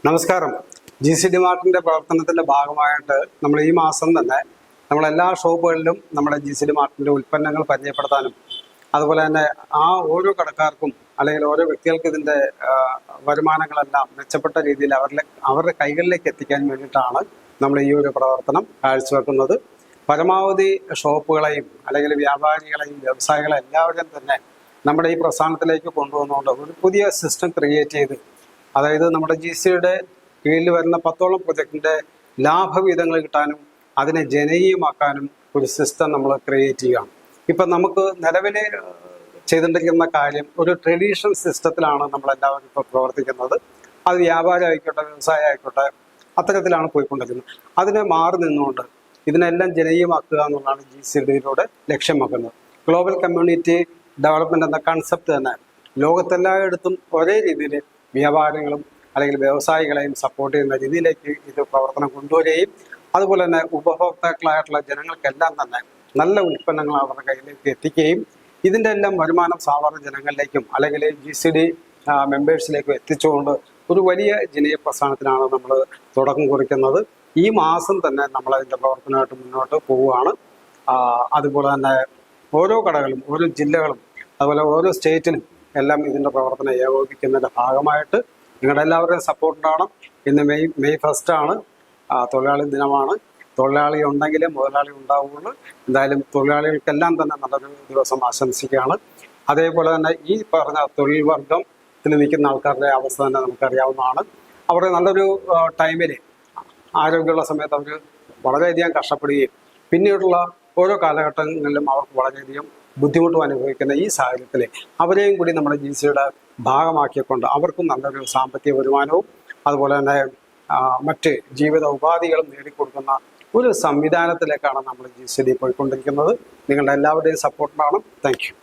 നമസ്കാരം. GCD മാർട്ടിന്റെ പ്രവർത്തനത്തിന്റെ ഭാഗമായിട്ട് നമ്മൾ ഈ മാസം തന്നെ നമ്മളെല്ലാ ഷോപ്പുകളിലും നമ്മുടെ GCD മാർട്ടിന്റെ ഉൽപ്പന്നങ്ങൾ പരിചയപ്പെടുത്താനും അതുപോലെ തന്നെ ആ ഓരോ കടക്കാർക്കും അല്ലെങ്കിൽ ഓരോ വ്യക്തികൾക്ക് ഇതിന്റെ വരുമാനങ്ങളെല്ലാം മെച്ചപ്പെട്ട രീതിയിൽ അവരുടെ കൈകളിലേക്ക് എത്തിക്കാൻ വേണ്ടിയിട്ടാണ് നമ്മൾ ഈ ഒരു പ്രവർത്തനം കാഴ്ചവെക്കുന്നത്. പരമാവധി ഷോപ്പുകളെയും അല്ലെങ്കിൽ വ്യാപാരികളെയും വ്യവസായികളെയും എല്ലാവരെയും തന്നെ നമ്മുടെ ഈ പ്രസ്ഥാനത്തിലേക്ക് കൊണ്ടുവന്നുകൊണ്ട് ഒരു പുതിയ സിസ്റ്റം ക്രിയേറ്റ് ചെയ്ത്, അതായത് നമ്മുടെ GCD കീഴിൽ വരുന്ന 10ഓളം പ്രൊജക്ടിന്റെ ലാഭവിഹിതങ്ങൾ കിട്ടാനും അതിനെ ജനകീയമാക്കാനും ഒരു സിസ്റ്റം നമ്മൾ ക്രിയേറ്റ് ചെയ്യുകയാണ്. ഇപ്പം നമുക്ക് നിലവിൽ ചെയ്തുകൊണ്ടിരിക്കുന്ന കാര്യം ഒരു ട്രഡീഷണൽ സിസ്റ്റത്തിലാണ് നമ്മളെല്ലാവരും ഇപ്പോൾ പ്രവർത്തിക്കുന്നത്. അത് വ്യാപാരം ആയിക്കോട്ടെ, വ്യവസായം ആയിക്കോട്ടെ, അത്തരത്തിലാണ് പോയിക്കൊണ്ടിരിക്കുന്നത്. അതിനെ മാറി നിന്നുകൊണ്ട് ഇതിനെല്ലാം ജനകീയമാക്കുക എന്നുള്ളതാണ് GCDയിലൂടെ ലക്ഷ്യം വെക്കുന്നത്. ഗ്ലോബൽ കമ്മ്യൂണിറ്റി ഡെവലപ്മെന്റ് എന്ന കൺസെപ്റ്റ് തന്നെ ലോകത്തെല്ലായിടത്തും ഒരേ രീതിയിൽ വ്യാപാരങ്ങളും അല്ലെങ്കിൽ വ്യവസായികളെയും സപ്പോർട്ട് ചെയ്യുന്ന രീതിയിലേക്ക് ഇത് പ്രവർത്തനം കൊണ്ടുവരികയും അതുപോലെ തന്നെ ഉപഭോക്താക്കളായിട്ടുള്ള ജനങ്ങൾക്കെല്ലാം തന്നെ നല്ല ഉൽപ്പന്നങ്ങൾ അവരുടെ കയ്യിലേക്ക് എത്തിക്കുകയും ഇതിൻ്റെ എല്ലാം വരുമാനം സാധാരണ ജനങ്ങളിലേക്കും അല്ലെങ്കിൽ GCD മെമ്പേഴ്സിലേക്കും എത്തിച്ചുകൊണ്ട് ഒരു വലിയ ജനീയ പ്രസ്ഥാനത്തിനാണ് നമ്മൾ തുടക്കം കുറിക്കുന്നത്. ഈ മാസം തന്നെ നമ്മൾ അതിൻ്റെ പ്രവർത്തനമായിട്ട് മുന്നോട്ട് പോവുകയാണ്. അതുപോലെ തന്നെ ഓരോ കടകളും ഓരോ ജില്ലകളും അതുപോലെ ഓരോ സ്റ്റേറ്റിനും എല്ലാം ഇതിൻ്റെ പ്രവർത്തനം ഏകോപിക്കുന്നതിൻ്റെ ഭാഗമായിട്ട് നിങ്ങളുടെ എല്ലാവരുടെയും സപ്പോർട്ട് ഉണ്ടാവണം. ഇന്ന് മെയ് 1 ആണ്, തൊഴിലാളി ദിനമാണ്. തൊഴിലാളി ഉണ്ടെങ്കിലേ മുതലാളി ഉണ്ടാവുകയുള്ളൂ. എന്തായാലും തൊഴിലാളികൾക്കെല്ലാം തന്നെ നല്ലൊരു ദിവസം ആശംസിക്കുകയാണ്. അതേപോലെ തന്നെ ഈ പറഞ്ഞ തൊഴിൽ വർഗത്തിൽ നിൽക്കുന്ന ആൾക്കാരുടെ അവസ്ഥ തന്നെ നമുക്കറിയാവുന്നതാണ്. അവർ നല്ലൊരു ടൈമിൽ ആരോഗ്യമുള്ള സമയത്ത് അവർ വളരെയധികം കഷ്ടപ്പെടുകയും പിന്നീടുള്ള ഓരോ കാലഘട്ടങ്ങളിലും അവർക്ക് വളരെയധികം ബുദ്ധിമുട്ടും അനുഭവിക്കുന്ന ഈ സാഹചര്യത്തിൽ അവരെയും കൂടി നമ്മുടെ GCDയുടെ ഭാഗമാക്കിക്കൊണ്ട് അവർക്കും നല്ലൊരു സാമ്പത്തിക വരുമാനവും അതുപോലെ തന്നെ മറ്റ് ജീവിത ഉപാധികളും നേടിക്കൊടുക്കുന്ന ഒരു സംവിധാനത്തിലേക്കാണ് നമ്മൾ GCD പോയിക്കൊണ്ടിരിക്കുന്നത്. നിങ്ങളുടെ എല്ലാവരുടെയും സപ്പോർട്ടാണ്. Thank you.